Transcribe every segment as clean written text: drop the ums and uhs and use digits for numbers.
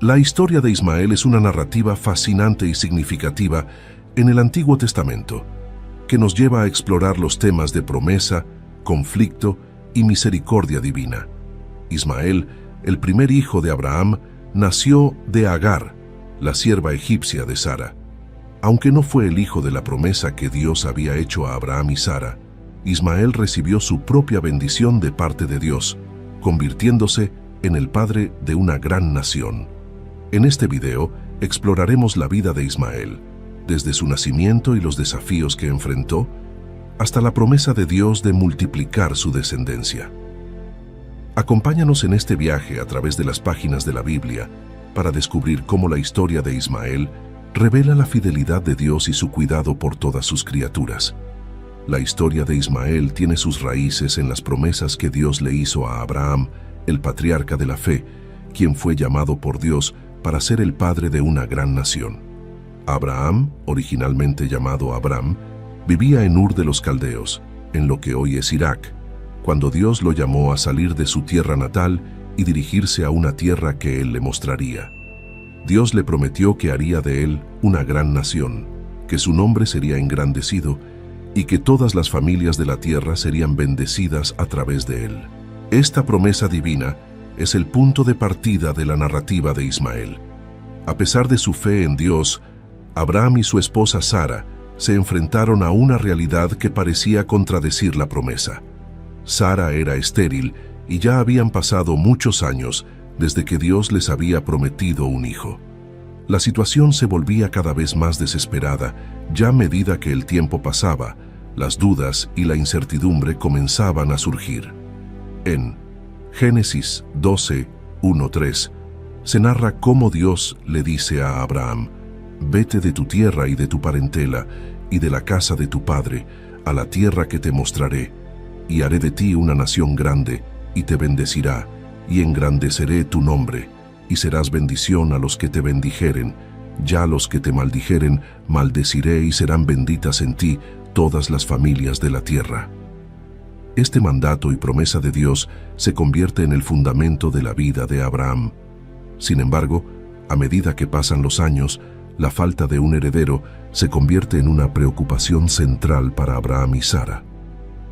La historia de Ismael es una narrativa fascinante y significativa en el Antiguo Testamento, que nos lleva a explorar los temas de promesa, conflicto y misericordia divina. Ismael, el primer hijo de Abraham, nació de Agar, la sierva egipcia de Sara. Aunque no fue el hijo de la promesa que Dios había hecho a Abraham y Sara, Ismael recibió su propia bendición de parte de Dios, convirtiéndose en el padre de una gran nación. En este video exploraremos la vida de Ismael, desde su nacimiento y los desafíos que enfrentó, hasta la promesa de Dios de multiplicar su descendencia. Acompáñanos en este viaje a través de las páginas de la Biblia para descubrir cómo la historia de Ismael revela la fidelidad de Dios y su cuidado por todas sus criaturas. La historia de Ismael tiene sus raíces en las promesas que Dios le hizo a Abraham, el patriarca de la fe, quien fue llamado por Dios para ser el padre de una gran nación. Abraham, originalmente llamado Abram, vivía en Ur de los Caldeos, en lo que hoy es Irak, cuando Dios lo llamó a salir de su tierra natal y dirigirse a una tierra que él le mostraría. Dios le prometió que haría de él una gran nación, que su nombre sería engrandecido y que todas las familias de la tierra serían bendecidas a través de él. Esta promesa divina es el punto de partida de la narrativa de Ismael. A pesar de su fe en Dios, Abraham y su esposa Sara se enfrentaron a una realidad que parecía contradecir la promesa. Sara era estéril y ya habían pasado muchos años desde que Dios les había prometido un hijo. La situación se volvía cada vez más desesperada, ya a medida que el tiempo pasaba, las dudas y la incertidumbre comenzaban a surgir. En Génesis 12, 1-3, se narra cómo Dios le dice a Abraham: «Vete de tu tierra y de tu parentela y de la casa de tu padre, a la tierra que te mostraré, y haré de ti una nación grande, y te bendecirá, y engrandeceré tu nombre, y serás bendición a los que te bendijeren, ya a los que te maldijeren, maldeciré y serán benditas en ti todas las familias de la tierra». Este mandato y promesa de Dios se convierte en el fundamento de la vida de Abraham. Sin embargo, a medida que pasan los años, la falta de un heredero se convierte en una preocupación central para Abraham y Sara.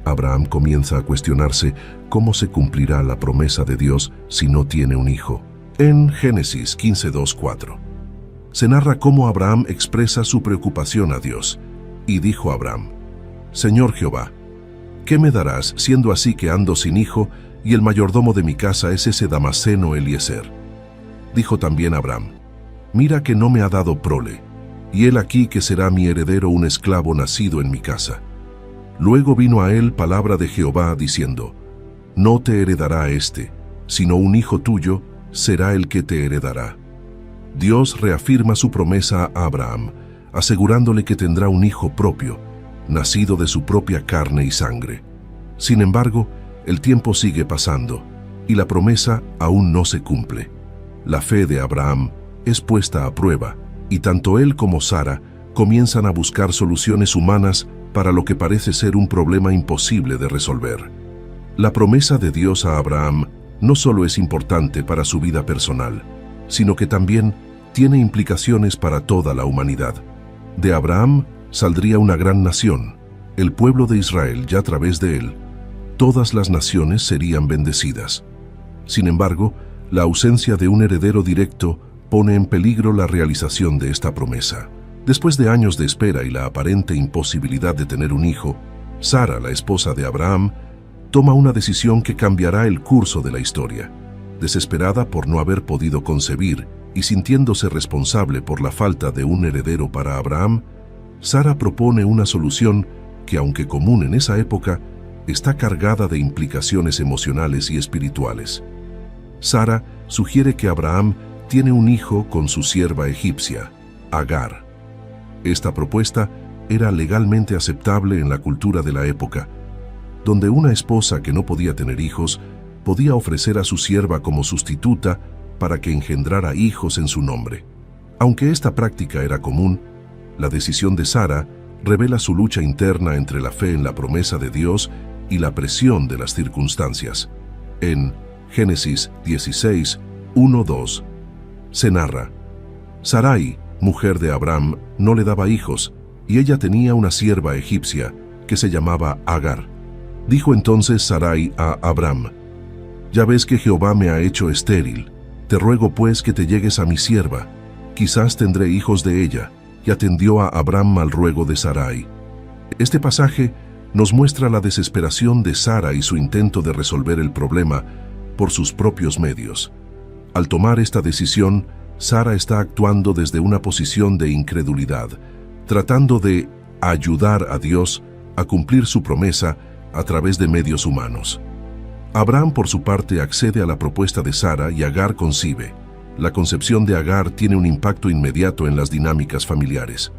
Abraham comienza a cuestionarse cómo se cumplirá la promesa de Dios si no tiene un hijo. En Génesis 15:2-4, se narra cómo Abraham expresa su preocupación a Dios. Y dijo Abraham: «Señor Jehová, ¿qué me darás siendo así que ando sin hijo y el mayordomo de mi casa es ese Damaseno Eliezer?» Dijo también Abraham: «Mira que no me ha dado prole, y él aquí que será mi heredero un esclavo nacido en mi casa». Luego vino a él palabra de Jehová diciendo: «No te heredará este, sino un hijo tuyo será el que te heredará». Dios reafirma su promesa a Abraham, asegurándole que tendrá un hijo propio, nacido de su propia carne y sangre. Sin embargo, el tiempo sigue pasando, y la promesa aún no se cumple. La fe de Abraham es puesta a prueba, y tanto él como Sara comienzan a buscar soluciones humanas para lo que parece ser un problema imposible de resolver. La promesa de Dios a Abraham no solo es importante para su vida personal, sino que también tiene implicaciones para toda la humanidad. De Abraham saldría una gran nación, el pueblo de Israel, y a través de él, todas las naciones serían bendecidas. Sin embargo, la ausencia de un heredero directo pone en peligro la realización de esta promesa. Después de años de espera y la aparente imposibilidad de tener un hijo, Sara, la esposa de Abraham, toma una decisión que cambiará el curso de la historia. Desesperada por no haber podido concebir y sintiéndose responsable por la falta de un heredero para Abraham, Sara propone una solución que, aunque común en esa época, está cargada de implicaciones emocionales y espirituales. Sara sugiere que Abraham tiene un hijo con su sierva egipcia, Agar. Esta propuesta era legalmente aceptable en la cultura de la época, donde una esposa que no podía tener hijos podía ofrecer a su sierva como sustituta para que engendrara hijos en su nombre. Aunque esta práctica era común, la decisión de Sara revela su lucha interna entre la fe en la promesa de Dios y la presión de las circunstancias. En Génesis 16, 1-2, Se narra: Sarai, mujer de Abram, no le daba hijos, y ella tenía una sierva egipcia que se llamaba Agar. Dijo entonces Sarai a Abram: Ya ves que Jehová me ha hecho estéril. Te ruego pues que te llegues a mi sierva, quizás tendré hijos de ella. Y atendió a Abram al ruego de Sarai. Este pasaje nos muestra la desesperación de Sara y su intento de resolver el problema por sus propios medios. Al tomar esta decisión, Sara está actuando desde una posición de incredulidad, tratando de ayudar a Dios a cumplir su promesa a través de medios humanos. Abraham, por su parte, accede a la propuesta de Sara y Agar concibe. La concepción de Agar tiene un impacto inmediato en las dinámicas familiares.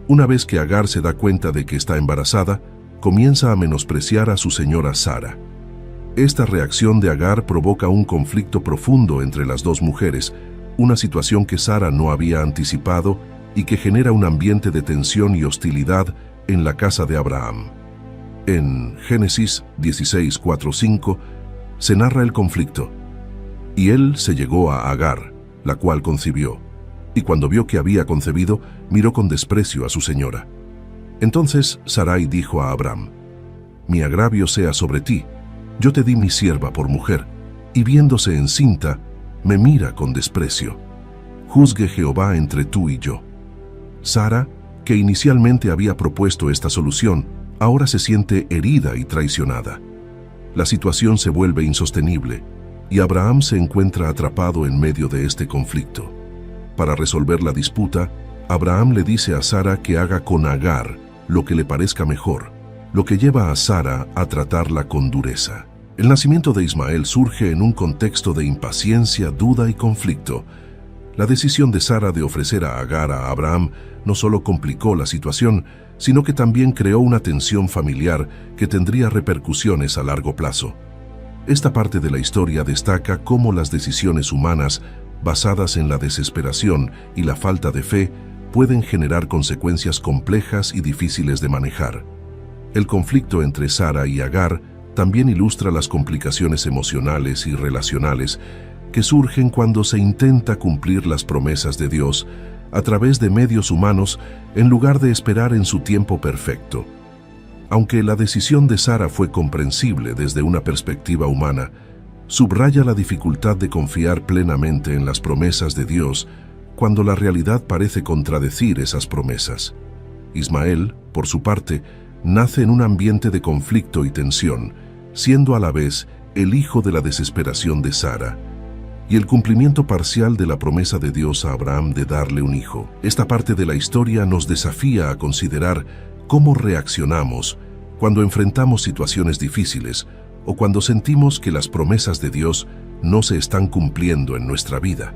Una vez que Agar se da cuenta de que está embarazada, comienza a menospreciar a su señora Sara. Esta reacción de Agar provoca un conflicto profundo entre las dos mujeres, una situación que Sara no había anticipado y que genera un ambiente de tensión y hostilidad en la casa de Abraham. En Génesis 16:4-5 se narra el conflicto. Y él se llegó a Agar, la cual concibió, y cuando vio que había concebido, miró con desprecio a su señora. Entonces Sarai dijo a Abram: Mi agravio sea sobre ti, yo te di mi sierva por mujer, y viéndose encinta, me mira con desprecio. Juzgue Jehová entre tú y yo. Sara, que inicialmente había propuesto esta solución, ahora se siente herida y traicionada. La situación se vuelve insostenible, y Abraham se encuentra atrapado en medio de este conflicto. Para resolver la disputa, Abraham le dice a Sara que haga con Agar lo que le parezca mejor, lo que lleva a Sara a tratarla con dureza. El nacimiento de Ismael surge en un contexto de impaciencia, duda y conflicto. La decisión de Sara de ofrecer a Agar a Abraham no solo complicó la situación, sino que también creó una tensión familiar que tendría repercusiones a largo plazo. Esta parte de la historia destaca cómo las decisiones humanas, basadas en la desesperación y la falta de fe, pueden generar consecuencias complejas y difíciles de manejar. El conflicto entre Sara y Agar también ilustra las complicaciones emocionales y relacionales que surgen cuando se intenta cumplir las promesas de Dios a través de medios humanos en lugar de esperar en su tiempo perfecto. Aunque la decisión de Sara fue comprensible desde una perspectiva humana, subraya la dificultad de confiar plenamente en las promesas de Dios cuando la realidad parece contradecir esas promesas. Ismael, por su parte, nace en un ambiente de conflicto y tensión, siendo a la vez el hijo de la desesperación de Sara y el cumplimiento parcial de la promesa de Dios a Abraham de darle un hijo. Esta parte de la historia nos desafía a considerar cómo reaccionamos cuando enfrentamos situaciones difíciles o cuando sentimos que las promesas de Dios no se están cumpliendo en nuestra vida.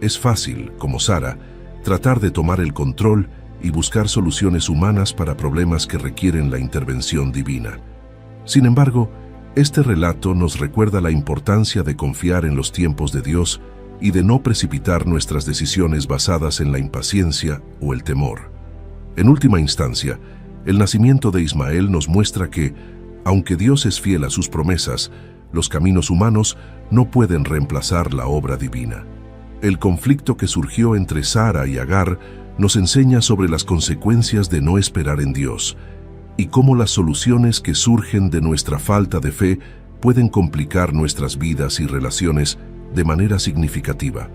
Es fácil, como Sara, tratar de tomar el control y buscar soluciones humanas para problemas que requieren la intervención divina. Sin embargo, este relato nos recuerda la importancia de confiar en los tiempos de Dios y de no precipitar nuestras decisiones basadas en la impaciencia o el temor. En última instancia, el nacimiento de Ismael nos muestra que, aunque Dios es fiel a sus promesas, los caminos humanos no pueden reemplazar la obra divina. El conflicto que surgió entre Sara y Agar nos enseña sobre las consecuencias de no esperar en Dios y cómo las soluciones que surgen de nuestra falta de fe pueden complicar nuestras vidas y relaciones de manera significativa.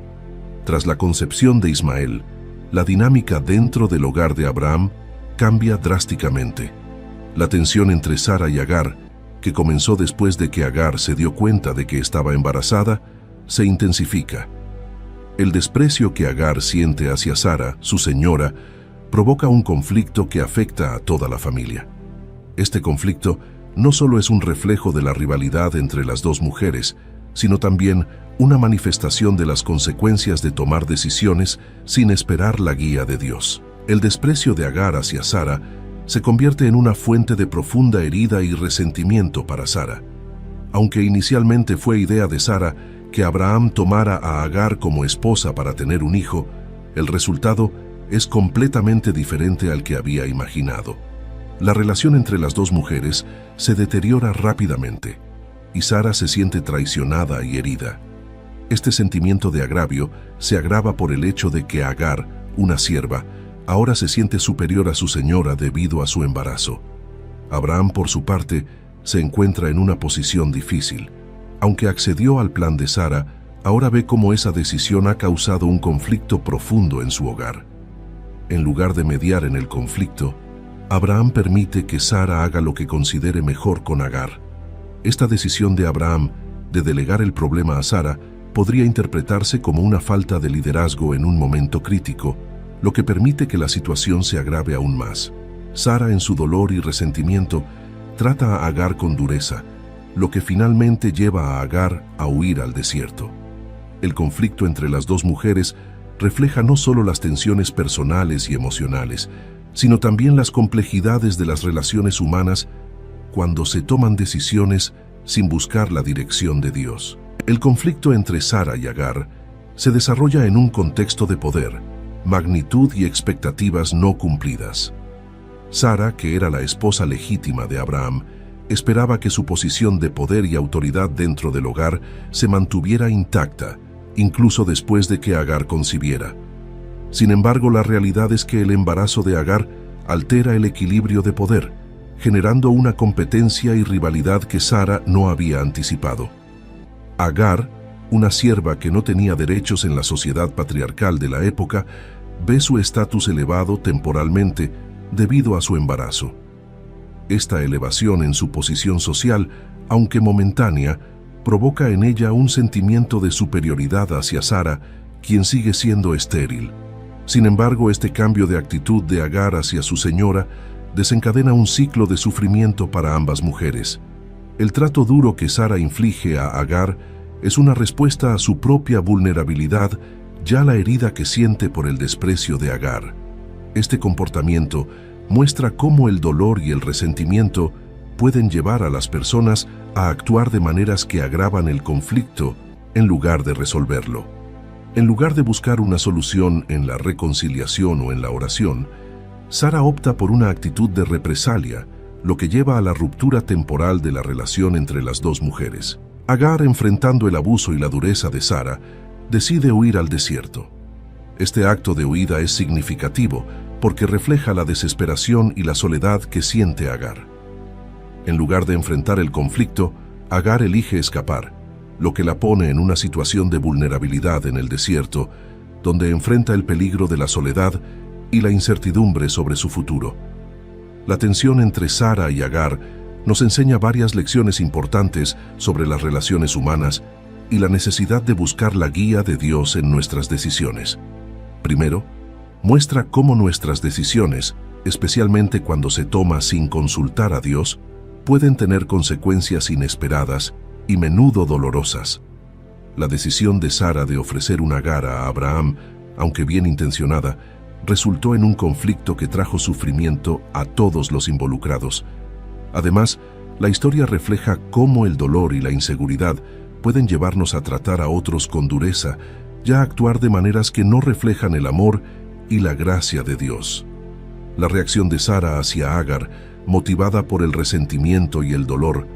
Tras la concepción de Ismael, la dinámica dentro del hogar de Abraham cambia drásticamente. La tensión entre Sara y Agar, que comenzó después de que Agar se dio cuenta de que estaba embarazada, se intensifica. El desprecio que Agar siente hacia Sara, su señora, provoca un conflicto que afecta a toda la familia. Este conflicto no solo es un reflejo de la rivalidad entre las dos mujeres, sino también una manifestación de las consecuencias de tomar decisiones sin esperar la guía de Dios. El desprecio de Agar hacia Sara se convierte en una fuente de profunda herida y resentimiento para Sara. Aunque inicialmente fue idea de Sara que Abraham tomara a Agar como esposa para tener un hijo, el resultado es completamente diferente al que había imaginado. La relación entre las dos mujeres se deteriora rápidamente y Sara se siente traicionada y herida. Este sentimiento de agravio se agrava por el hecho de que Agar, una sierva, ahora se siente superior a su señora debido a su embarazo. Abraham, por su parte, se encuentra en una posición difícil. Aunque accedió al plan de Sara, ahora ve cómo esa decisión ha causado un conflicto profundo en su hogar. En lugar de mediar en el conflicto, Abraham permite que Sara haga lo que considere mejor con Agar. Esta decisión de Abraham de delegar el problema a Sara podría interpretarse como una falta de liderazgo en un momento crítico, lo que permite que la situación se agrave aún más. Sara, en su dolor y resentimiento, trata a Agar con dureza, lo que finalmente lleva a Agar a huir al desierto. El conflicto entre las dos mujeres refleja no solo las tensiones personales y emocionales, sino también las complejidades de las relaciones humanas cuando se toman decisiones sin buscar la dirección de Dios. El conflicto entre Sara y Agar se desarrolla en un contexto de poder, magnitud y expectativas no cumplidas. Sara, que era la esposa legítima de Abraham, esperaba que su posición de poder y autoridad dentro del hogar se mantuviera intacta, incluso después de que Agar concibiera. Sin embargo, la realidad es que el embarazo de Agar altera el equilibrio de poder, generando una competencia y rivalidad que Sara no había anticipado. Agar, una sierva que no tenía derechos en la sociedad patriarcal de la época, ve su estatus elevado temporalmente debido a su embarazo. Esta elevación en su posición social, aunque momentánea, provoca en ella un sentimiento de superioridad hacia Sara, quien sigue siendo estéril. Sin embargo, este cambio de actitud de Agar hacia su señora desencadena un ciclo de sufrimiento para ambas mujeres. El trato duro que Sara inflige a Agar es una respuesta a su propia vulnerabilidad, ya la herida que siente por el desprecio de Agar. Este comportamiento muestra cómo el dolor y el resentimiento pueden llevar a las personas a actuar de maneras que agravan el conflicto en lugar de resolverlo. En lugar de buscar una solución en la reconciliación o en la oración, Sara opta por una actitud de represalia, lo que lleva a la ruptura temporal de la relación entre las dos mujeres. Agar, enfrentando el abuso y la dureza de Sara, decide huir al desierto. Este acto de huida es significativo porque refleja la desesperación y la soledad que siente Agar. En lugar de enfrentar el conflicto, Agar elige escapar, lo que la pone en una situación de vulnerabilidad en el desierto, donde enfrenta el peligro de la soledad y la incertidumbre sobre su futuro. La tensión entre Sara y Agar nos enseña varias lecciones importantes sobre las relaciones humanas y la necesidad de buscar la guía de Dios en nuestras decisiones. Primero, muestra cómo nuestras decisiones, especialmente cuando se toma sin consultar a Dios, pueden tener consecuencias inesperadas y menudo dolorosas. La decisión de Sara de ofrecer un Agar a Abraham, aunque bien intencionada, resultó en un conflicto que trajo sufrimiento a todos los involucrados. Además, la historia refleja cómo el dolor y la inseguridad pueden llevarnos a tratar a otros con dureza, ya a actuar de maneras que no reflejan el amor y la gracia de Dios. La reacción de Sara hacia Agar, motivada por el resentimiento y el dolor,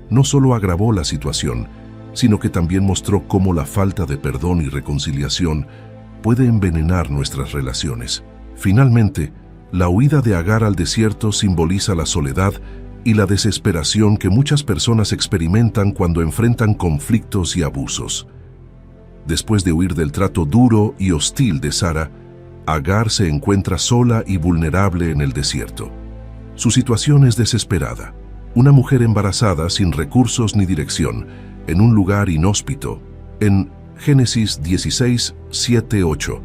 no solo agravó la situación, sino que también mostró cómo la falta de perdón y reconciliación puede envenenar nuestras relaciones. Finalmente, la huida de Agar al desierto simboliza la soledad y la desesperación que muchas personas experimentan cuando enfrentan conflictos y abusos. Después de huir del trato duro y hostil de Sara, Agar se encuentra sola y vulnerable en el desierto. Su situación es desesperada. Una mujer embarazada sin recursos ni dirección, en un lugar inhóspito. En Génesis 16, 7, 8.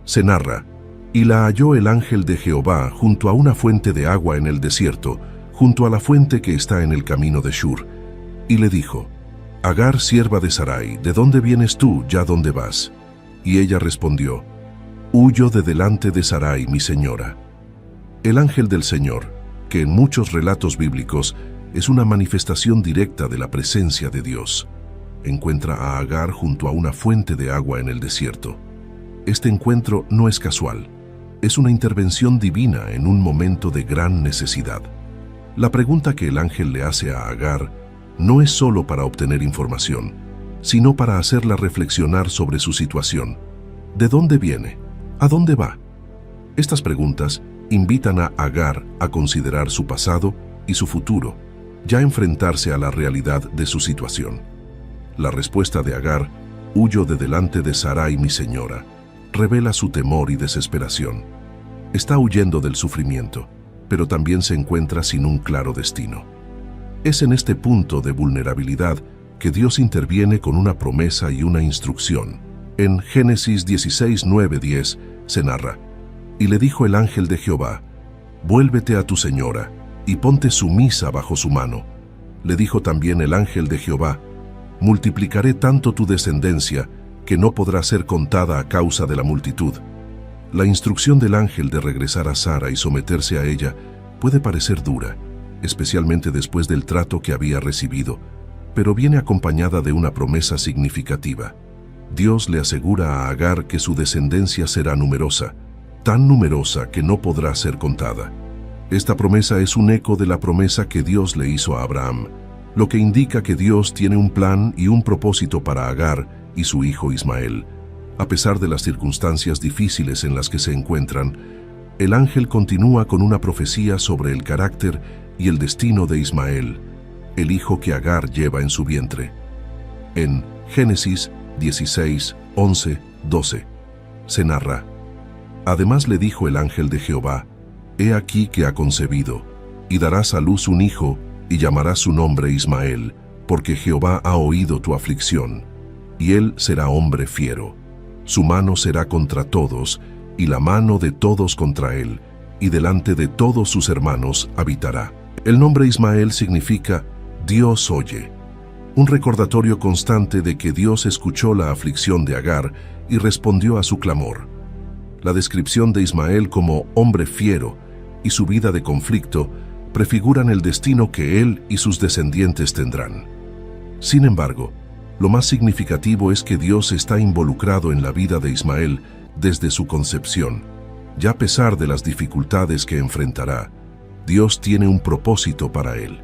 Se narra: y la halló el ángel de Jehová junto a una fuente de agua en el desierto, junto a la fuente que está en el camino de Shur. Y le dijo: Agar, sierva de Sarai, ¿de dónde vienes tú, ya dónde vas? Y ella respondió: huyo de delante de Sarai, mi señora. El ángel del Señor, que en muchos relatos bíblicos es una manifestación directa de la presencia de Dios, encuentra a Agar junto a una fuente de agua en el desierto. Este encuentro no es casual, es una intervención divina en un momento de gran necesidad. La pregunta que el ángel le hace a Agar no es solo para obtener información, sino para hacerla reflexionar sobre su situación. ¿De dónde viene? ¿A dónde va? Estas preguntas invitan a Agar a considerar su pasado y su futuro, ya enfrentarse a la realidad de su situación. La respuesta de Agar, «Huyo de delante de Sarai mi señora», revela su temor y desesperación. Está huyendo del sufrimiento, pero también se encuentra sin un claro destino. Es en este punto de vulnerabilidad que Dios interviene con una promesa y una instrucción. En Génesis 16, 9, 10 se narra: «Y le dijo el ángel de Jehová, vuélvete a tu señora, y ponte sumisa bajo su mano. Le dijo también el ángel de Jehová, multiplicaré tanto tu descendencia, que no podrá ser contada a causa de la multitud». La instrucción del ángel de regresar a Sara y someterse a ella puede parecer dura, especialmente después del trato que había recibido, pero viene acompañada de una promesa significativa. Dios le asegura a Agar que su descendencia será numerosa, tan numerosa que no podrá ser contada. Esta promesa es un eco de la promesa que Dios le hizo a Abraham, lo que indica que Dios tiene un plan y un propósito para Agar y su hijo Ismael. A pesar de las circunstancias difíciles en las que se encuentran, el ángel continúa con una profecía sobre el carácter y el destino de Ismael, el hijo que Agar lleva en su vientre. En Génesis 16, 11, 12 se narra: «Además le dijo el ángel de Jehová, he aquí que ha concebido, y darás a luz un hijo, y llamarás su nombre Ismael, porque Jehová ha oído tu aflicción, y él será hombre fiero. Su mano será contra todos, y la mano de todos contra él, y delante de todos sus hermanos habitará». El nombre Ismael significa «Dios oye», un recordatorio constante de que Dios escuchó la aflicción de Agar y respondió a su clamor. La descripción de Ismael como hombre fiero y su vida de conflicto prefiguran el destino que él y sus descendientes tendrán. Sin embargo, lo más significativo es que Dios está involucrado en la vida de Ismael desde su concepción. Ya a pesar de las dificultades que enfrentará, Dios tiene un propósito para él.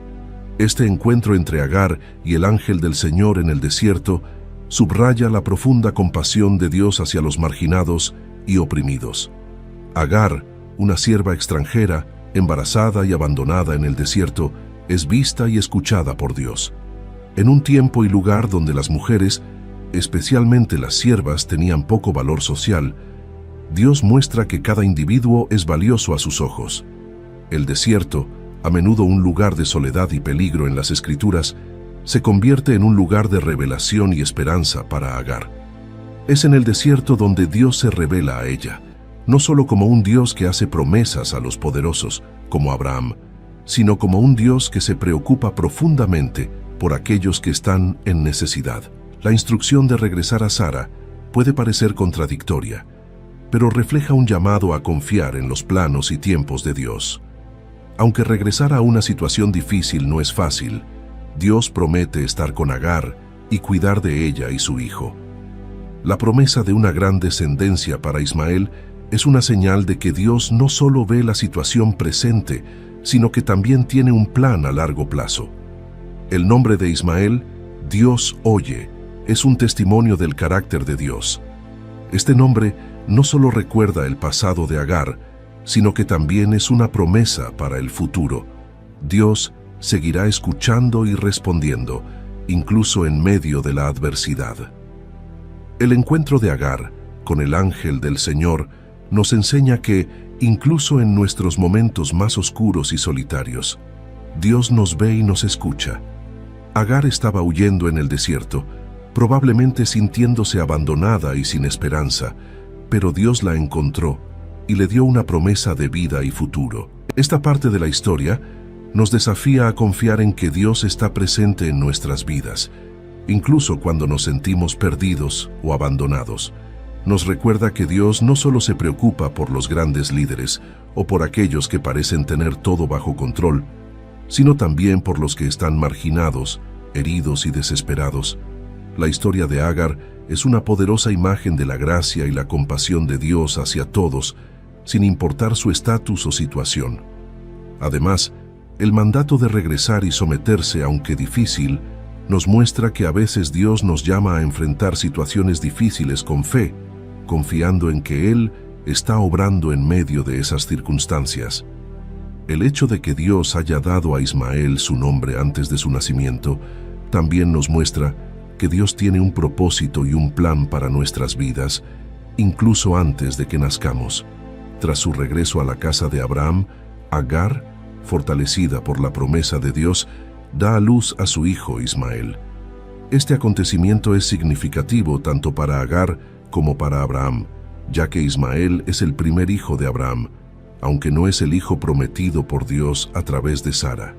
Este encuentro entre Agar y el ángel del Señor en el desierto subraya la profunda compasión de Dios hacia los marginados y oprimidos. Agar, una sierva extranjera, embarazada y abandonada en el desierto, es vista y escuchada por Dios. En un tiempo y lugar donde las mujeres, especialmente las siervas, tenían poco valor social, Dios muestra que cada individuo es valioso a sus ojos. El desierto, a menudo un lugar de soledad y peligro en las Escrituras, se convierte en un lugar de revelación y esperanza para Agar. Es en el desierto donde Dios se revela a ella, no solo como un Dios que hace promesas a los poderosos, como Abraham, sino como un Dios que se preocupa profundamente por aquellos que están en necesidad. La instrucción de regresar a Sara puede parecer contradictoria, pero refleja un llamado a confiar en los planos y tiempos de Dios. Aunque regresar a una situación difícil no es fácil, Dios promete estar con Agar y cuidar de ella y su hijo. La promesa de una gran descendencia para Ismael es una señal de que Dios no solo ve la situación presente, sino que también tiene un plan a largo plazo. El nombre de Ismael, Dios oye, es un testimonio del carácter de Dios. Este nombre no solo recuerda el pasado de Agar, sino que también es una promesa para el futuro. Dios seguirá escuchando y respondiendo, incluso en medio de la adversidad. El encuentro de Agar con el ángel del Señor nos enseña que, incluso en nuestros momentos más oscuros y solitarios, Dios nos ve y nos escucha. Agar estaba huyendo en el desierto, probablemente sintiéndose abandonada y sin esperanza, pero Dios la encontró y le dio una promesa de vida y futuro. Esta parte de la historia nos desafía a confiar en que Dios está presente en nuestras vidas, incluso cuando nos sentimos perdidos o abandonados. Nos recuerda que Dios no solo se preocupa por los grandes líderes o por aquellos que parecen tener todo bajo control, sino también por los que están marginados, heridos y desesperados. La historia de Agar es una poderosa imagen de la gracia y la compasión de Dios hacia todos, sin importar su estatus o situación. Además, el mandato de regresar y someterse, aunque difícil, nos muestra que a veces Dios nos llama a enfrentar situaciones difíciles con fe, confiando en que Él está obrando en medio de esas circunstancias. El hecho de que Dios haya dado a Ismael su nombre antes de su nacimiento también nos muestra que Dios tiene un propósito y un plan para nuestras vidas, incluso antes de que nazcamos. Tras su regreso a la casa de Abraham, Agar, fortalecida por la promesa de Dios, da a luz a su hijo Ismael. Este acontecimiento es significativo tanto para Agar como para Abraham, ya que Ismael es el primer hijo de Abraham, aunque no es el hijo prometido por Dios a través de Sara.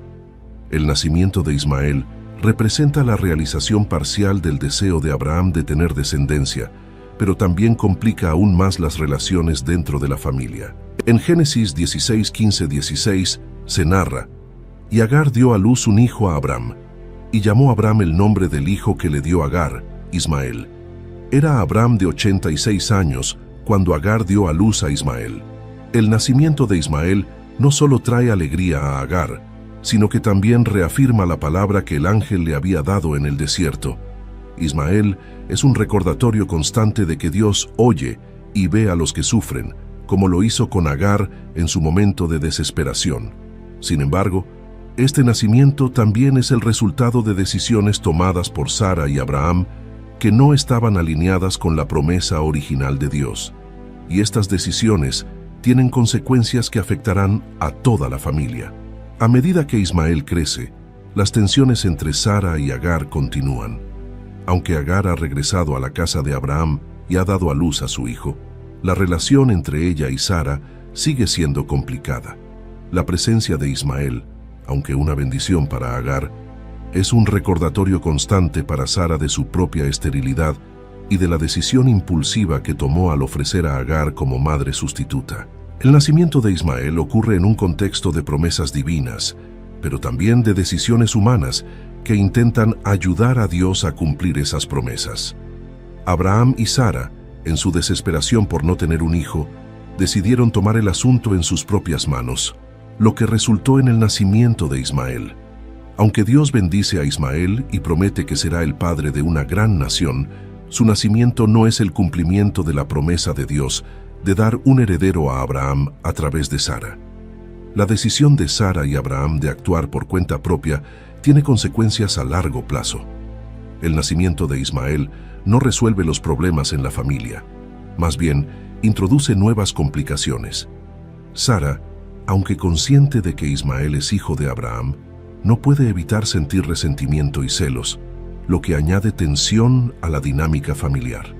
El nacimiento de Ismael representa la realización parcial del deseo de Abraham de tener descendencia, pero también complica aún más las relaciones dentro de la familia. En Génesis 16, 15, 16 se narra: «Y Agar dio a luz un hijo a Abraham, y llamó a Abraham el nombre del hijo que le dio Agar, Ismael. Era Abraham de 86 años cuando Agar dio a luz a Ismael». El nacimiento de Ismael no solo trae alegría a Agar, sino que también reafirma la palabra que el ángel le había dado en el desierto. Ismael es un recordatorio constante de que Dios oye y ve a los que sufren, como lo hizo con Agar en su momento de desesperación. Sin embargo, este nacimiento también es el resultado de decisiones tomadas por Sara y Abraham que no estaban alineadas con la promesa original de Dios. Y estas decisiones tienen consecuencias que afectarán a toda la familia. A medida que Ismael crece, las tensiones entre Sara y Agar continúan. Aunque Agar ha regresado a la casa de Abraham y ha dado a luz a su hijo, la relación entre ella y Sara sigue siendo complicada. La presencia de Ismael, aunque una bendición para Agar, es un recordatorio constante para Sara de su propia esterilidad y de la decisión impulsiva que tomó al ofrecer a Agar como madre sustituta. El nacimiento de Ismael ocurre en un contexto de promesas divinas, pero también de decisiones humanas que intentan ayudar a Dios a cumplir esas promesas. Abraham y Sara, en su desesperación por no tener un hijo, decidieron tomar el asunto en sus propias manos, lo que resultó en el nacimiento de Ismael. Aunque Dios bendice a Ismael y promete que será el padre de una gran nación, su nacimiento no es el cumplimiento de la promesa de Dios de dar un heredero a Abraham a través de Sara. La decisión de Sara y Abraham de actuar por cuenta propia tiene consecuencias a largo plazo. El nacimiento de Ismael no resuelve los problemas en la familia, más bien introduce nuevas complicaciones. Sara, aunque consciente de que Ismael es hijo de Abraham, no puede evitar sentir resentimiento y celos, lo que añade tensión a la dinámica familiar.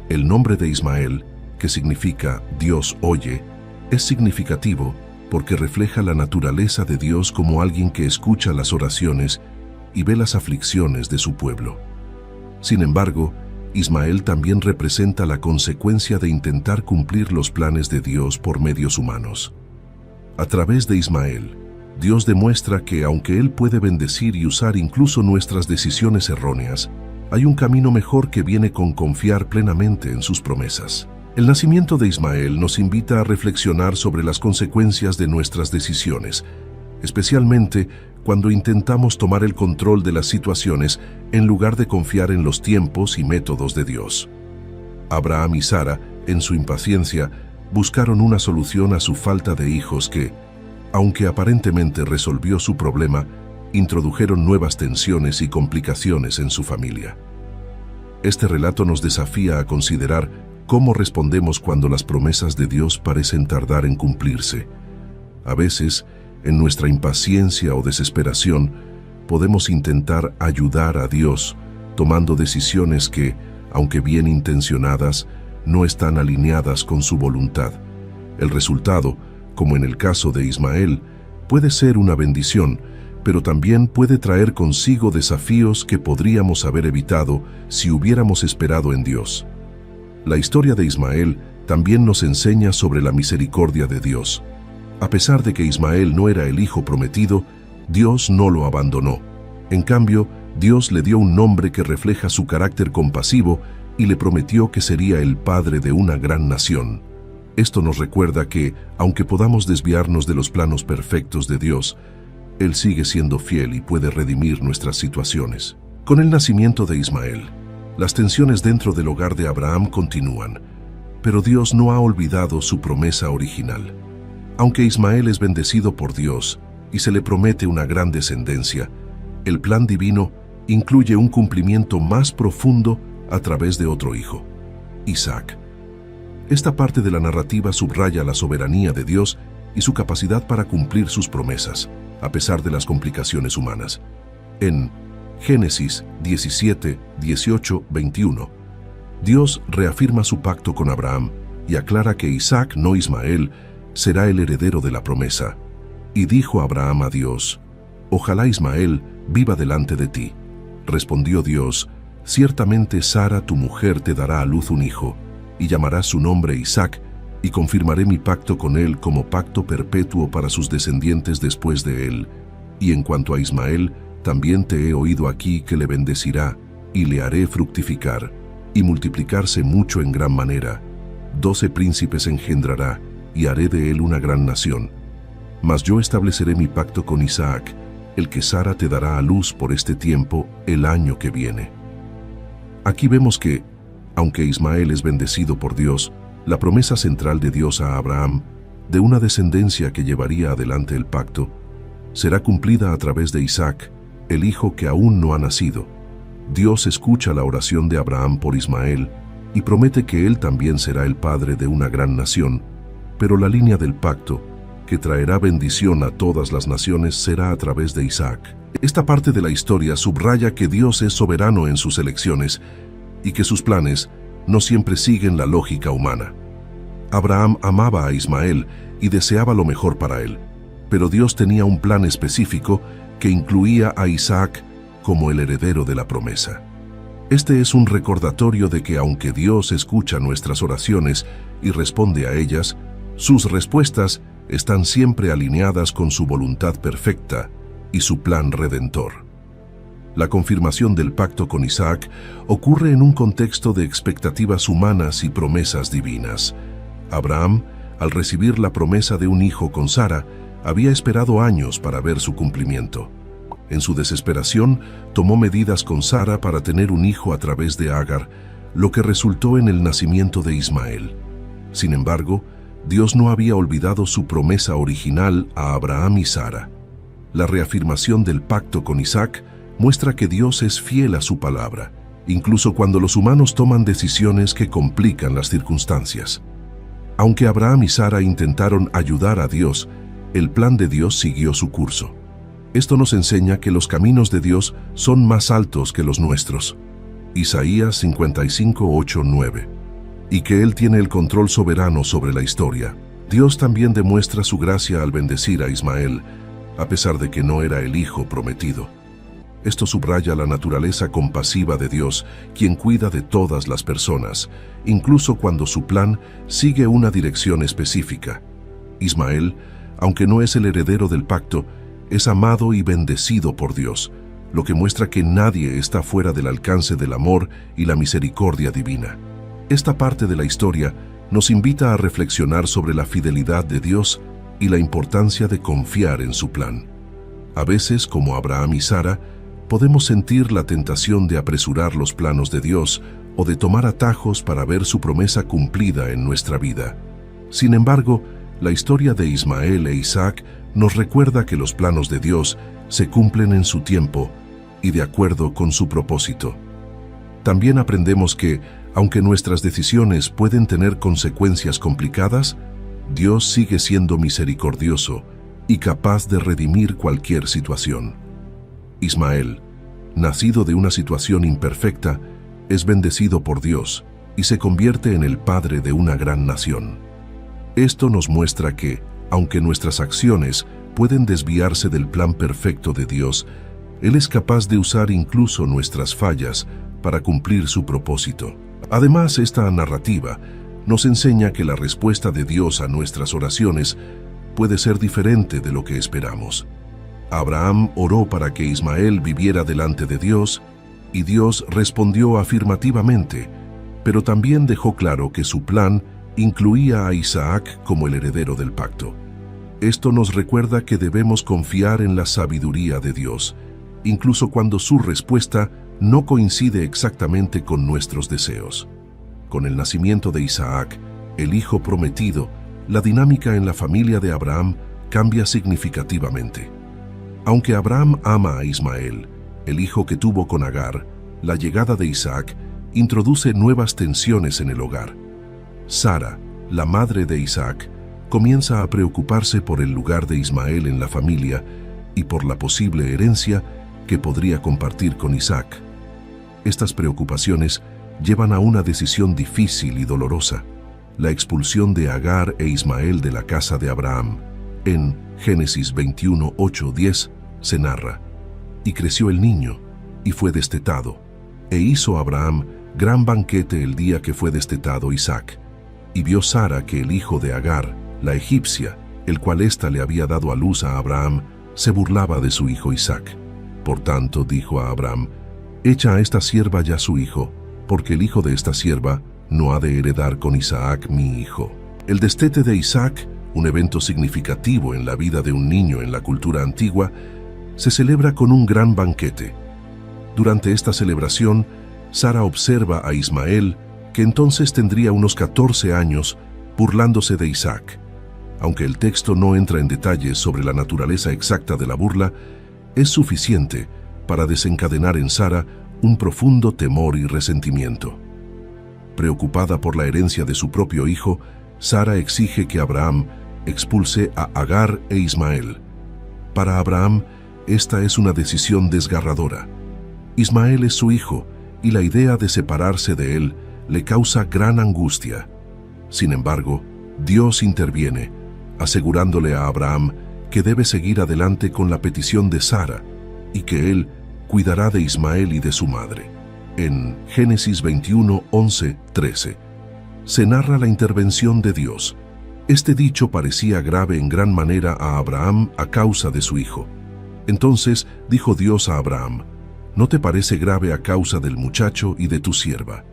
El nombre de Ismael, que significa Dios oye, es significativo porque refleja la naturaleza de Dios como alguien que escucha las oraciones y ve las aflicciones de su pueblo. Sin embargo, Ismael también representa la consecuencia de intentar cumplir los planes de Dios por medios humanos. A través de Ismael, Dios demuestra que aunque Él puede bendecir y usar incluso nuestras decisiones erróneas, hay un camino mejor que viene con confiar plenamente en sus promesas. El nacimiento de Ismael nos invita a reflexionar sobre las consecuencias de nuestras decisiones, especialmente cuando intentamos tomar el control de las situaciones en lugar de confiar en los tiempos y métodos de Dios. Abraham y Sara, en su impaciencia, buscaron una solución a su falta de hijos que, aunque aparentemente resolvió su problema, introdujeron nuevas tensiones y complicaciones en su familia. Este relato nos desafía a considerar cómo respondemos cuando las promesas de Dios parecen tardar en cumplirse. A veces, en nuestra impaciencia o desesperación, podemos intentar ayudar a Dios, tomando decisiones que, aunque bien intencionadas, no están alineadas con su voluntad. El resultado, como en el caso de Ismael, puede ser una bendición, pero también puede traer consigo desafíos que podríamos haber evitado si hubiéramos esperado en Dios. La historia de Ismael también nos enseña sobre la misericordia de Dios. A pesar de que Ismael no era el hijo prometido, Dios no lo abandonó. En cambio, Dios le dio un nombre que refleja su carácter compasivo y le prometió que sería el padre de una gran nación. Esto nos recuerda que, aunque podamos desviarnos de los planos perfectos de Dios, Él sigue siendo fiel y puede redimir nuestras situaciones. Con el nacimiento de Ismael, las tensiones dentro del hogar de Abraham continúan, pero Dios no ha olvidado su promesa original. Aunque Ismael es bendecido por Dios y se le promete una gran descendencia, el plan divino incluye un cumplimiento más profundo a través de otro hijo, Isaac. Esta parte de la narrativa subraya la soberanía de Dios y su capacidad para cumplir sus promesas, a pesar de las complicaciones humanas. En Génesis 17, 18, 21, Dios reafirma su pacto con Abraham y aclara que Isaac, no Ismael, será el heredero de la promesa. Y dijo Abraham a Dios: «Ojalá Ismael viva delante de ti». Respondió Dios: «Ciertamente Sara, tu mujer, te dará a luz un hijo, y llamarás su nombre Isaac, y confirmaré mi pacto con él como pacto perpetuo para sus descendientes después de él. Y en cuanto a Ismael, también te he oído aquí que le bendecirá, y le haré fructificar, y multiplicarse mucho en gran manera. 12 príncipes engendrará, y haré de él una gran nación. Mas yo estableceré mi pacto con Isaac, el que Sara te dará a luz por este tiempo, el año que viene». Aquí vemos que, aunque Ismael es bendecido por Dios, la promesa central de Dios a Abraham, de una descendencia que llevaría adelante el pacto, será cumplida a través de Isaac, el hijo que aún no ha nacido. Dios escucha la oración de Abraham por Ismael y promete que él también será el padre de una gran nación, pero la línea del pacto, que traerá bendición a todas las naciones, será a través de Isaac. Esta parte de la historia subraya que Dios es soberano en sus elecciones y que sus planes no siempre siguen la lógica humana. Abraham amaba a Ismael y deseaba lo mejor para él, pero Dios tenía un plan específico que incluía a Isaac como el heredero de la promesa. Este es un recordatorio de que aunque Dios escucha nuestras oraciones y responde a ellas, sus respuestas están siempre alineadas con su voluntad perfecta y su plan redentor. La confirmación del pacto con Isaac ocurre en un contexto de expectativas humanas y promesas divinas. Abraham, al recibir la promesa de un hijo con Sara, había esperado años para ver su cumplimiento. En su desesperación, tomó medidas con Sara para tener un hijo a través de Agar, lo que resultó en el nacimiento de Ismael. Sin embargo, Dios no había olvidado su promesa original a Abraham y Sara. La reafirmación del pacto con Isaac muestra que Dios es fiel a su palabra, incluso cuando los humanos toman decisiones que complican las circunstancias. Aunque Abraham y Sara intentaron ayudar a Dios, el plan de Dios siguió su curso. Esto nos enseña que los caminos de Dios son más altos que los nuestros. Isaías 55, 8, 9. Y que Él tiene el control soberano sobre la historia. Dios también demuestra su gracia al bendecir a Ismael, a pesar de que no era el hijo prometido. Esto subraya la naturaleza compasiva de Dios, quien cuida de todas las personas, incluso cuando su plan sigue una dirección específica. Ismael, aunque no es el heredero del pacto, es amado y bendecido por Dios, lo que muestra que nadie está fuera del alcance del amor y la misericordia divina. Esta parte de la historia nos invita a reflexionar sobre la fidelidad de Dios y la importancia de confiar en su plan. A veces, como Abraham y Sara, podemos sentir la tentación de apresurar los planos de Dios o de tomar atajos para ver su promesa cumplida en nuestra vida. Sin embargo, la historia de Ismael e Isaac nos recuerda que los planos de Dios se cumplen en su tiempo y de acuerdo con su propósito. También aprendemos que, aunque nuestras decisiones pueden tener consecuencias complicadas, Dios sigue siendo misericordioso y capaz de redimir cualquier situación. Ismael, nacido de una situación imperfecta, es bendecido por Dios y se convierte en el padre de una gran nación. Esto nos muestra que, aunque nuestras acciones pueden desviarse del plan perfecto de Dios, Él es capaz de usar incluso nuestras fallas para cumplir su propósito. Además, esta narrativa nos enseña que la respuesta de Dios a nuestras oraciones puede ser diferente de lo que esperamos. Abraham oró para que Ismael viviera delante de Dios, y Dios respondió afirmativamente, pero también dejó claro que su plan incluía a Isaac como el heredero del pacto. Esto nos recuerda que debemos confiar en la sabiduría de Dios, incluso cuando su respuesta no coincide exactamente con nuestros deseos. Con el nacimiento de Isaac, el hijo prometido, la dinámica en la familia de Abraham cambia significativamente. Aunque Abraham ama a Ismael, el hijo que tuvo con Agar, la llegada de Isaac introduce nuevas tensiones en el hogar. Sara, la madre de Isaac, comienza a preocuparse por el lugar de Ismael en la familia y por la posible herencia que podría compartir con Isaac. Estas preocupaciones llevan a una decisión difícil y dolorosa: la expulsión de Agar e Ismael de la casa de Abraham. En Génesis 21, 8, 10 se narra: «Y creció el niño, y fue destetado, e hizo Abraham gran banquete el día que fue destetado Isaac. Y vio Sara que el hijo de Agar, la egipcia, el cual ésta le había dado a luz a Abraham, se burlaba de su hijo Isaac. Por tanto dijo a Abraham: echa a esta sierva ya su hijo, porque el hijo de esta sierva no ha de heredar con Isaac mi hijo». El destete de Isaac, un evento significativo en la vida de un niño en la cultura antigua, se celebra con un gran banquete. Durante esta celebración, Sara observa a Ismael, que entonces tendría unos 14 años, burlándose de Isaac. Aunque el texto no entra en detalles sobre la naturaleza exacta de la burla, es suficiente para desencadenar en Sara un profundo temor y resentimiento. Preocupada por la herencia de su propio hijo, Sara exige que Abraham expulse a Agar e Ismael. Para Abraham, esta es una decisión desgarradora. Ismael es su hijo, y la idea de separarse de él le causa gran angustia. Sin embargo, Dios interviene, asegurándole a Abraham que debe seguir adelante con la petición de Sara y que él cuidará de Ismael y de su madre. En Génesis 21, 11, 13, se narra la intervención de Dios. Este dicho parecía grave en gran manera a Abraham a causa de su hijo. Entonces dijo Dios a Abraham: ¿no te parece grave a causa del muchacho y de tu sierva?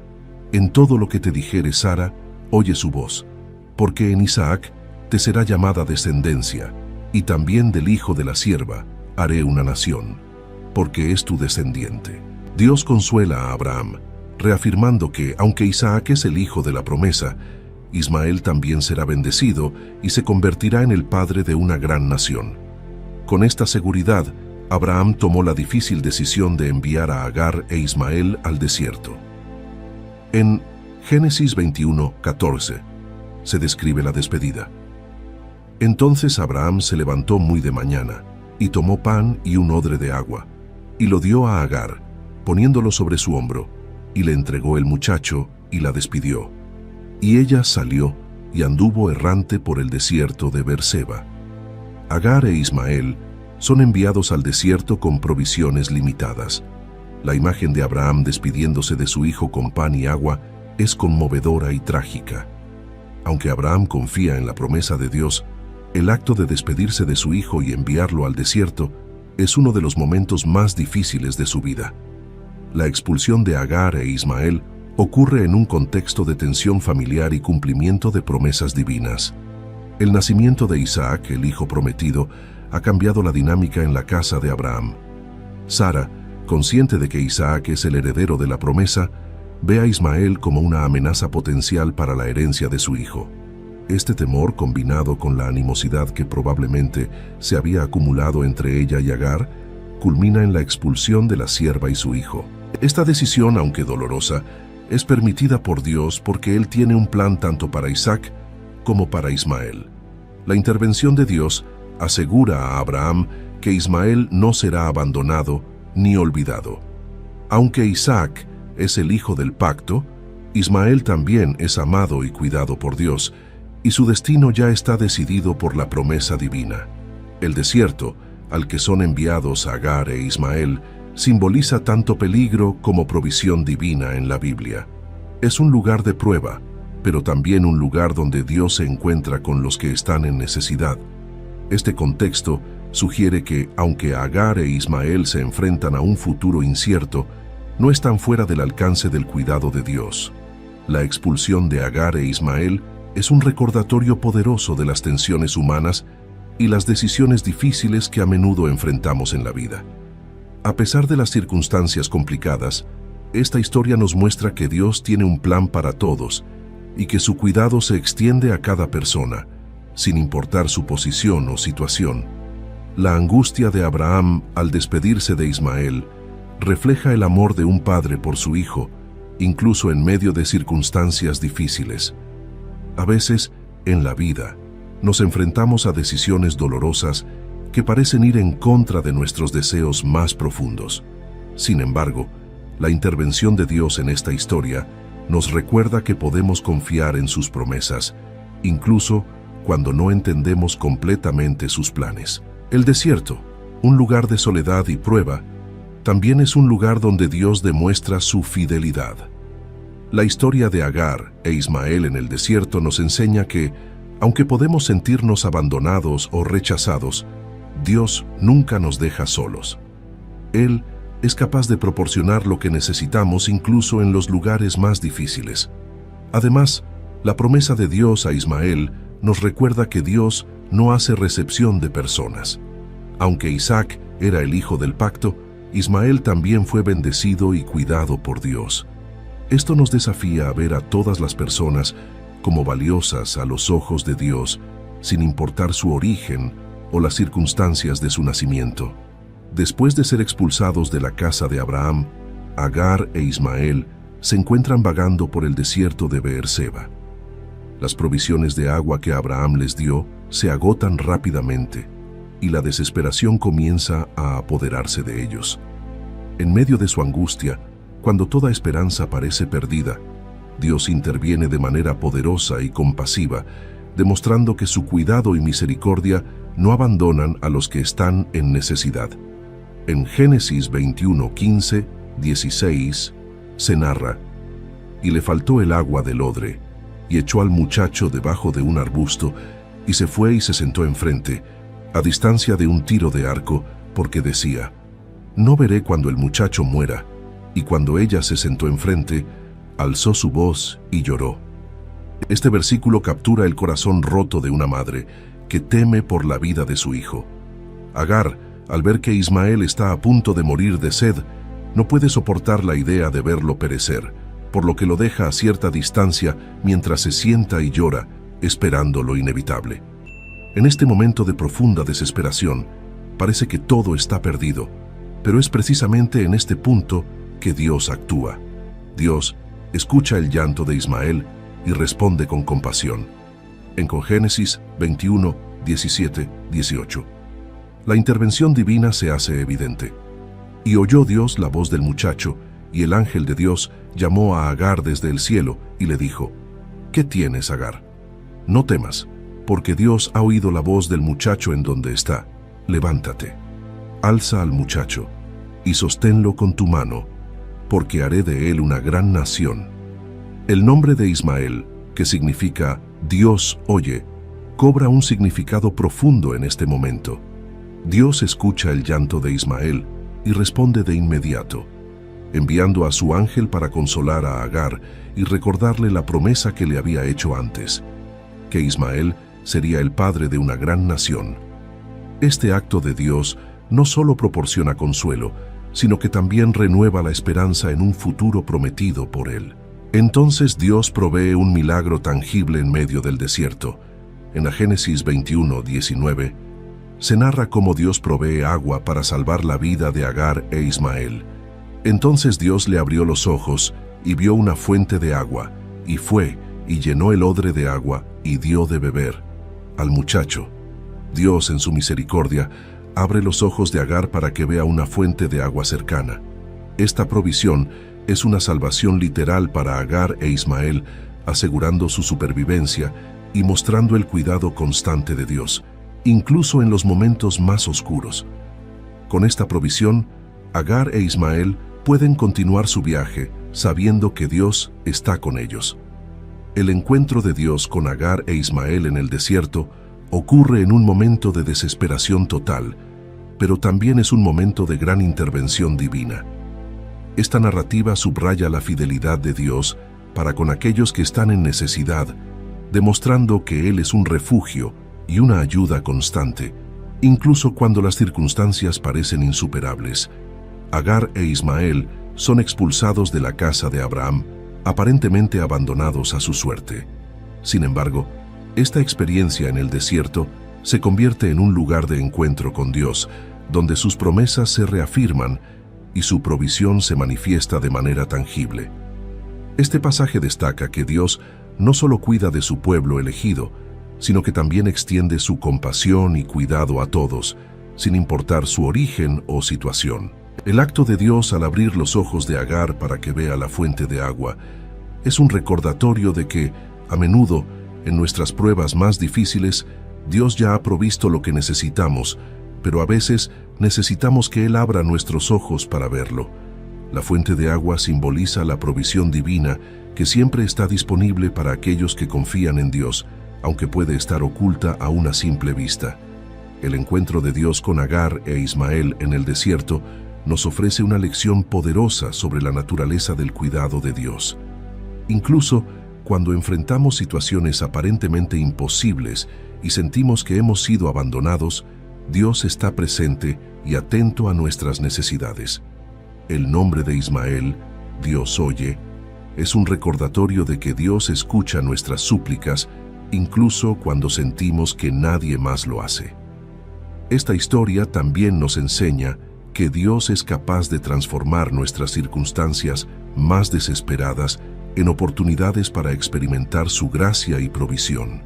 En todo lo que te dijere Sara, oye su voz, porque en Isaac te será llamada descendencia, y también del hijo de la sierva haré una nación, porque es tu descendiente. Dios consuela a Abraham, reafirmando que, aunque Isaac es el hijo de la promesa, Ismael también será bendecido y se convertirá en el padre de una gran nación. Con esta seguridad, Abraham tomó la difícil decisión de enviar a Agar e Ismael al desierto. En Génesis 21, 14, se describe la despedida. Entonces Abraham se levantó muy de mañana, y tomó pan y un odre de agua, y lo dio a Agar, poniéndolo sobre su hombro, y le entregó el muchacho, y la despidió. Y ella salió, y anduvo errante por el desierto de Beerseba. Agar e Ismael son enviados al desierto con provisiones limitadas. La imagen de Abraham despidiéndose de su hijo con pan y agua es conmovedora y trágica. Aunque Abraham confía en la promesa de Dios, el acto de despedirse de su hijo y enviarlo al desierto es uno de los momentos más difíciles de su vida. La expulsión de Agar e Ismael ocurre en un contexto de tensión familiar y cumplimiento de promesas divinas. El nacimiento de Isaac, el hijo prometido, ha cambiado la dinámica en la casa de Abraham. Sara, consciente de que Isaac es el heredero de la promesa, ve a Ismael como una amenaza potencial para la herencia de su hijo. Este temor, combinado con la animosidad que probablemente se había acumulado entre ella y Agar, culmina en la expulsión de la sierva y su hijo. Esta decisión, aunque dolorosa, es permitida por Dios porque Él tiene un plan tanto para Isaac como para Ismael. La intervención de Dios asegura a Abraham que Ismael no será abandonado ni olvidado. Aunque Isaac es el hijo del pacto, Ismael también es amado y cuidado por Dios, y su destino ya está decidido por la promesa divina. El desierto, al que son enviados Agar e Ismael, simboliza tanto peligro como provisión divina en la Biblia. Es un lugar de prueba, pero también un lugar donde Dios se encuentra con los que están en necesidad. Este contexto sugiere que, aunque Agar e Ismael se enfrentan a un futuro incierto, no están fuera del alcance del cuidado de Dios. La expulsión de Agar e Ismael es un recordatorio poderoso de las tensiones humanas y las decisiones difíciles que a menudo enfrentamos en la vida. A pesar de las circunstancias complicadas, esta historia nos muestra que Dios tiene un plan para todos y que su cuidado se extiende a cada persona, sin importar su posición o situación. La angustia de Abraham al despedirse de Ismael refleja el amor de un padre por su hijo, incluso en medio de circunstancias difíciles. A veces, en la vida, nos enfrentamos a decisiones dolorosas que parecen ir en contra de nuestros deseos más profundos. Sin embargo, la intervención de Dios en esta historia nos recuerda que podemos confiar en sus promesas, incluso cuando no entendemos completamente sus planes. El desierto, un lugar de soledad y prueba, también es un lugar donde Dios demuestra su fidelidad. La historia de Agar e Ismael en el desierto nos enseña que, aunque podemos sentirnos abandonados o rechazados, Dios nunca nos deja solos. Él es capaz de proporcionar lo que necesitamos incluso en los lugares más difíciles. Además, la promesa de Dios a Ismael nos recuerda que Dios no hace recepción de personas. Aunque Isaac era el hijo del pacto, Ismael también fue bendecido y cuidado por Dios. Esto nos desafía a ver a todas las personas como valiosas a los ojos de Dios, sin importar su origen o las circunstancias de su nacimiento. Después de ser expulsados de la casa de Abraham, Agar e Ismael se encuentran vagando por el desierto de Beerseba. Las provisiones de agua que Abraham les dio se agotan rápidamente y la desesperación comienza a apoderarse de ellos. En medio de su angustia, cuando toda esperanza parece perdida, Dios interviene de manera poderosa y compasiva, demostrando que su cuidado y misericordia no abandonan a los que están en necesidad. En Génesis 21, 15, 16, se narra: «Y le faltó el agua del odre, y echó al muchacho debajo de un arbusto, y se fue y se sentó enfrente, a distancia de un tiro de arco, porque decía: no veré cuando el muchacho muera. Y cuando ella se sentó enfrente, alzó su voz y lloró». Este versículo captura el corazón roto de una madre que teme por la vida de su hijo. Agar, al ver que Ismael está a punto de morir de sed, no puede soportar la idea de verlo perecer, por lo que lo deja a cierta distancia mientras se sienta y llora, esperando lo inevitable. En este momento de profunda desesperación, parece que todo está perdido, pero es precisamente en este punto que Dios actúa. Dios escucha el llanto de Ismael y responde con compasión. En Génesis 21, 17, 18. La intervención divina se hace evidente. «Y oyó Dios la voz del muchacho, y el ángel de Dios llamó a Agar desde el cielo y le dijo: ¿Qué tienes, Agar? No temas, porque Dios ha oído la voz del muchacho en donde está. Levántate, alza al muchacho y sosténlo con tu mano, porque haré de él una gran nación». El nombre de Ismael, que significa Dios oye, cobra un significado profundo en este momento. Dios escucha el llanto de Ismael y responde de inmediato, enviando a su ángel para consolar a Agar y recordarle la promesa que le había hecho antes, que Ismael sería el padre de una gran nación. Este acto de Dios no solo proporciona consuelo, sino que también renueva la esperanza en un futuro prometido por él. Entonces Dios provee un milagro tangible en medio del desierto. En la Génesis 21, 19, se narra cómo Dios provee agua para salvar la vida de Agar e Ismael. Entonces Dios le abrió los ojos y vio una fuente de agua, y fue y llenó el odre de agua y dio de beber al muchacho. Dios, en su misericordia, abre los ojos de Agar para que vea una fuente de agua cercana. Esta provisión es una salvación literal para Agar e Ismael, asegurando su supervivencia y mostrando el cuidado constante de Dios, incluso en los momentos más oscuros. Con esta provisión, Agar e Ismael pueden continuar su viaje sabiendo que Dios está con ellos. El encuentro de Dios con Agar e Ismael en el desierto ocurre en un momento de desesperación total, pero también es un momento de gran intervención divina. Esta narrativa subraya la fidelidad de Dios para con aquellos que están en necesidad, demostrando que Él es un refugio y una ayuda constante, incluso cuando las circunstancias parecen insuperables. Agar e Ismael son expulsados de la casa de Abraham, aparentemente abandonados a su suerte. Sin embargo, esta experiencia en el desierto se convierte en un lugar de encuentro con Dios, donde sus promesas se reafirman y su provisión se manifiesta de manera tangible. Este pasaje destaca que Dios no solo cuida de su pueblo elegido, sino que también extiende su compasión y cuidado a todos, sin importar su origen o situación. El acto de Dios al abrir los ojos de Agar para que vea la fuente de agua es un recordatorio de que, a menudo, en nuestras pruebas más difíciles, Dios ya ha provisto lo que necesitamos, pero a veces necesitamos que Él abra nuestros ojos para verlo. La fuente de agua simboliza la provisión divina que siempre está disponible para aquellos que confían en Dios, aunque puede estar oculta a una simple vista. El encuentro de Dios con Agar e Ismael en el desierto nos ofrece una lección poderosa sobre la naturaleza del cuidado de Dios. Incluso cuando enfrentamos situaciones aparentemente imposibles y sentimos que hemos sido abandonados, Dios está presente y atento a nuestras necesidades. El nombre de Ismael, Dios oye, es un recordatorio de que Dios escucha nuestras súplicas, incluso cuando sentimos que nadie más lo hace. Esta historia también nos enseña que Dios es capaz de transformar nuestras circunstancias más desesperadas en oportunidades para experimentar su gracia y provisión.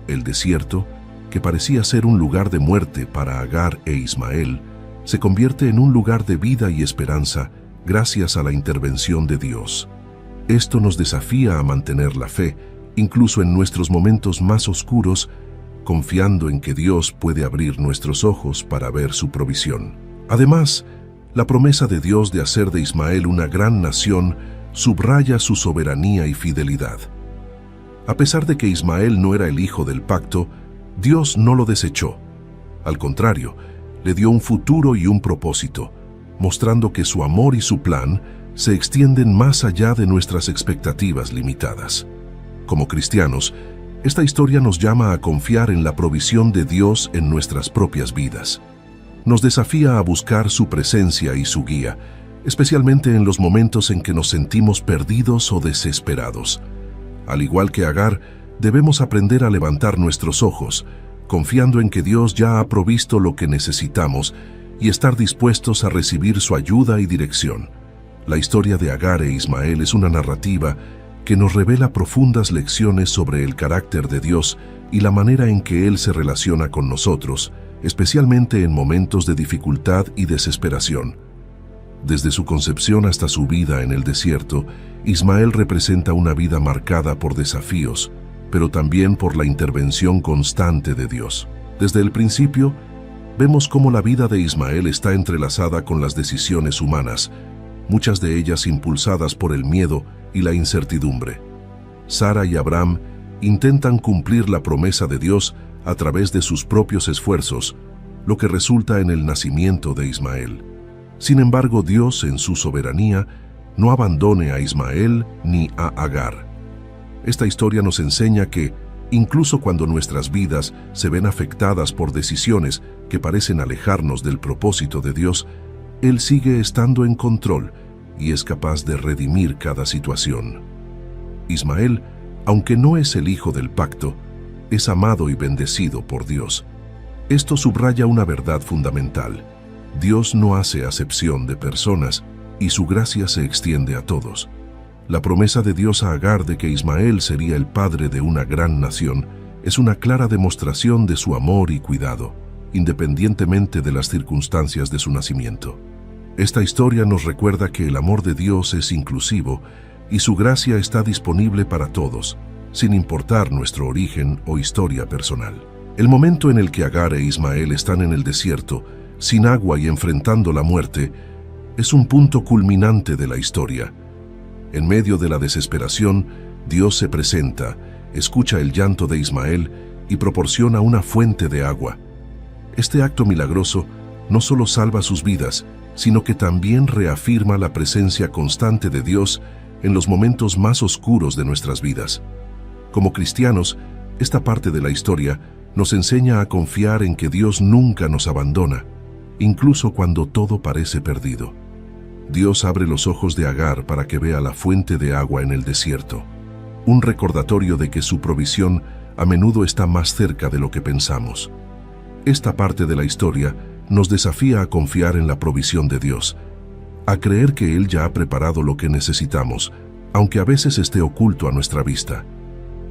El desierto, que parecía ser un lugar de muerte para Agar e Ismael, se convierte en un lugar de vida y esperanza gracias a la intervención de Dios. Esto nos desafía a mantener la fe, incluso en nuestros momentos más oscuros, confiando en que Dios puede abrir nuestros ojos para ver su provisión. Además, la promesa de Dios de hacer de Ismael una gran nación subraya su soberanía y fidelidad. A pesar de que Ismael no era el hijo del pacto, Dios no lo desechó. Al contrario, le dio un futuro y un propósito, mostrando que su amor y su plan se extienden más allá de nuestras expectativas limitadas. Como cristianos, esta historia nos llama a confiar en la provisión de Dios en nuestras propias vidas. Nos desafía a buscar su presencia y su guía, especialmente en los momentos en que nos sentimos perdidos o desesperados. Al igual que Agar, debemos aprender a levantar nuestros ojos, confiando en que Dios ya ha provisto lo que necesitamos y estar dispuestos a recibir su ayuda y dirección. La historia de Agar e Ismael es una narrativa que nos revela profundas lecciones sobre el carácter de Dios y la manera en que Él se relaciona con nosotros, especialmente en momentos de dificultad y desesperación. Desde su concepción hasta su vida en el desierto, Ismael representa una vida marcada por desafíos, pero también por la intervención constante de Dios. Desde el principio, vemos cómo la vida de Ismael está entrelazada con las decisiones humanas, muchas de ellas impulsadas por el miedo y la incertidumbre. Sara y Abraham intentan cumplir la promesa de Dios a través de sus propios esfuerzos, lo que resulta en el nacimiento de Ismael. Sin embargo, Dios, en su soberanía, no abandone a Ismael ni a Agar. Esta historia nos enseña que, incluso cuando nuestras vidas se ven afectadas por decisiones que parecen alejarnos del propósito de Dios, Él sigue estando en control y es capaz de redimir cada situación. Ismael, aunque no es el hijo del pacto, es amado y bendecido por Dios. Esto subraya una verdad fundamental. Dios no hace acepción de personas y su gracia se extiende a todos. La promesa de Dios a Agar de que Ismael sería el padre de una gran nación es una clara demostración de su amor y cuidado, independientemente de las circunstancias de su nacimiento. Esta historia nos recuerda que el amor de Dios es inclusivo y su gracia está disponible para todos, sin importar nuestro origen o historia personal. El momento en el que Agar e Ismael están en el desierto, sin agua y enfrentando la muerte, es un punto culminante de la historia. En medio de la desesperación, Dios se presenta, escucha el llanto de Ismael y proporciona una fuente de agua. Este acto milagroso no solo salva sus vidas, sino que también reafirma la presencia constante de Dios en los momentos más oscuros de nuestras vidas. Como cristianos, esta parte de la historia nos enseña a confiar en que Dios nunca nos abandona. incluso cuando todo parece perdido. Dios abre los ojos de Agar para que vea la fuente de agua en el desierto, un recordatorio de que su provisión a menudo está más cerca de lo que pensamos. Esta parte de la historia nos desafía a confiar en la provisión de Dios, a creer que Él ya ha preparado lo que necesitamos, aunque a veces esté oculto a nuestra vista.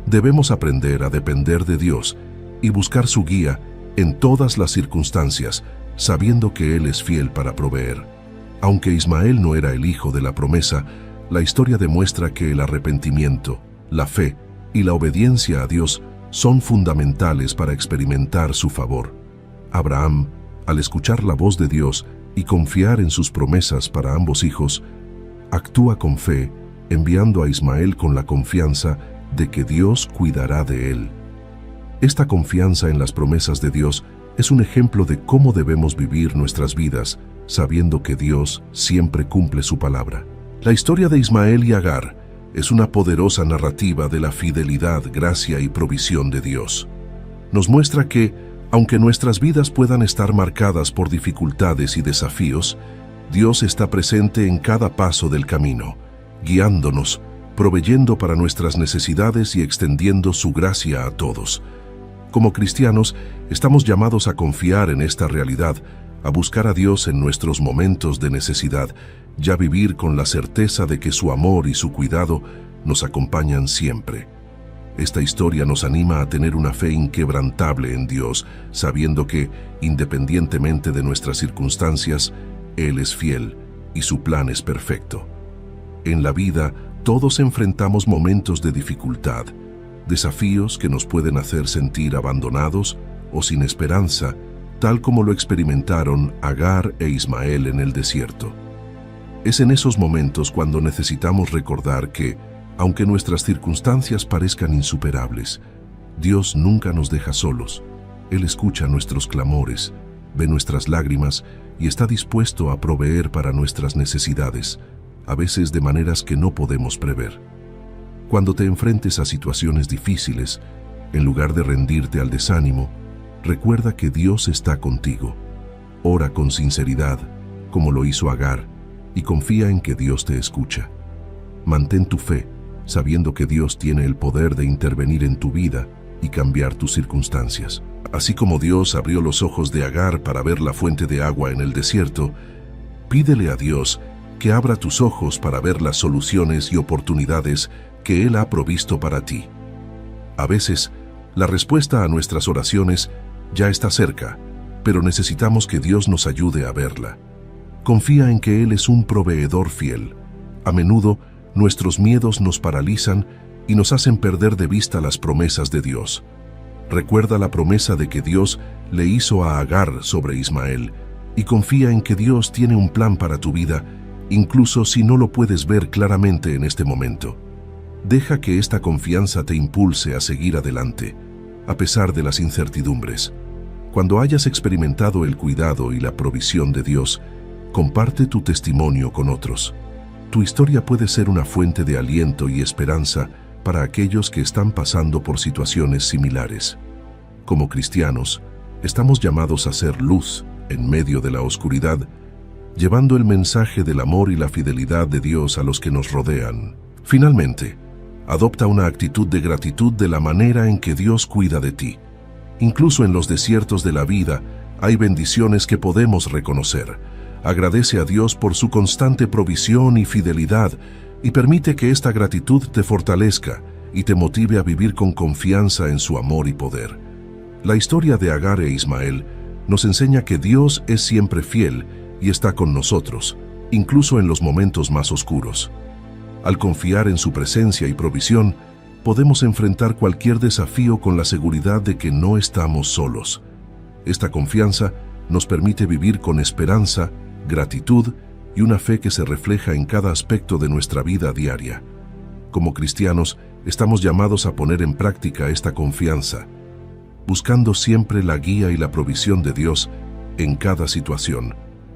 Debemos aprender a depender de Dios y buscar su guía en todas las circunstancias, sabiendo que Él es fiel para proveer. Aunque Ismael no era el hijo de la promesa, la historia demuestra que el arrepentimiento, la fe y la obediencia a Dios son fundamentales para experimentar su favor. Abraham, al escuchar la voz de Dios y confiar en sus promesas para ambos hijos, actúa con fe, enviando a Ismael con la confianza de que Dios cuidará de él. Esta confianza en las promesas de Dios es un ejemplo de cómo debemos vivir nuestras vidas, sabiendo que Dios siempre cumple su palabra. La historia de Ismael y Agar es una poderosa narrativa de la fidelidad, gracia y provisión de Dios. Nos muestra que, aunque nuestras vidas puedan estar marcadas por dificultades y desafíos, Dios está presente en cada paso del camino, guiándonos, proveyendo para nuestras necesidades y extendiendo su gracia a todos. Como cristianos, estamos llamados a confiar en esta realidad, a buscar a Dios en nuestros momentos de necesidad, y a vivir con la certeza de que su amor y su cuidado nos acompañan siempre. Esta historia nos anima a tener una fe inquebrantable en Dios, sabiendo que, independientemente de nuestras circunstancias, Él es fiel y su plan es perfecto. En la vida, todos enfrentamos momentos de dificultad, desafíos que nos pueden hacer sentir abandonados o sin esperanza, tal como lo experimentaron Agar e Ismael en el desierto. Es en esos momentos cuando necesitamos recordar que, aunque nuestras circunstancias parezcan insuperables, Dios nunca nos deja solos. Él escucha nuestros clamores, ve nuestras lágrimas y está dispuesto a proveer para nuestras necesidades, a veces de maneras que no podemos prever. Cuando te enfrentes a situaciones difíciles, en lugar de rendirte al desánimo, recuerda que Dios está contigo. Ora con sinceridad, como lo hizo Agar, y confía en que Dios te escucha. Mantén tu fe, sabiendo que Dios tiene el poder de intervenir en tu vida y cambiar tus circunstancias. Así como Dios abrió los ojos de Agar para ver la fuente de agua en el desierto, pídele a Dios que abra tus ojos para ver las soluciones y oportunidades que Él ha provisto para ti. A veces, la respuesta a nuestras oraciones ya está cerca, pero necesitamos que Dios nos ayude a verla. Confía en que Él es un proveedor fiel. A menudo, nuestros miedos nos paralizan y nos hacen perder de vista las promesas de Dios. Recuerda la promesa de que Dios le hizo a Agar sobre Ismael y confía en que Dios tiene un plan para tu vida, incluso si no lo puedes ver claramente en este momento. Deja que esta confianza te impulse a seguir adelante, a pesar de las incertidumbres. Cuando hayas experimentado el cuidado y la provisión de Dios, comparte tu testimonio con otros. Tu historia puede ser una fuente de aliento y esperanza para aquellos que están pasando por situaciones similares. Como cristianos, estamos llamados a ser luz en medio de la oscuridad, llevando el mensaje del amor y la fidelidad de Dios a los que nos rodean. Finalmente, adopta una actitud de gratitud de la manera en que Dios cuida de ti. Incluso en los desiertos de la vida, hay bendiciones que podemos reconocer. Agradece a Dios por su constante provisión y fidelidad y permite que esta gratitud te fortalezca y te motive a vivir con confianza en su amor y poder. La historia de Agar e Ismael nos enseña que Dios es siempre fiel y está con nosotros, incluso en los momentos más oscuros. Al confiar en su presencia y provisión, podemos enfrentar cualquier desafío con la seguridad de que no estamos solos. Esta confianza nos permite vivir con esperanza, gratitud y una fe que se refleja en cada aspecto de nuestra vida diaria. Como cristianos, estamos llamados a poner en práctica esta confianza, buscando siempre la guía y la provisión de Dios en cada situación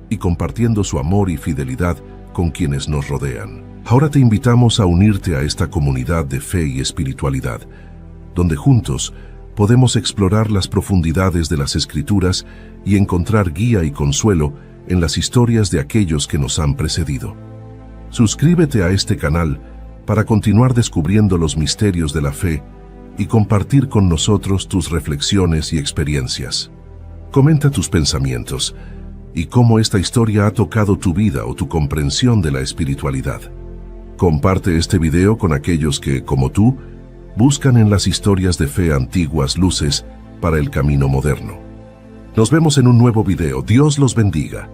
y compartiendo su amor y fidelidad con quienes nos rodean. Ahora te invitamos a unirte a esta comunidad de fe y espiritualidad, donde juntos podemos explorar las profundidades de las Escrituras y encontrar guía y consuelo en las historias de aquellos que nos han precedido. Suscríbete a este canal para continuar descubriendo los misterios de la fe y compartir con nosotros tus reflexiones y experiencias. Comenta tus pensamientos y cómo esta historia ha tocado tu vida o tu comprensión de la espiritualidad. Comparte este video con aquellos que, como tú, buscan en las historias de fe antiguas luces para el camino moderno. Nos vemos en un nuevo video. Dios los bendiga.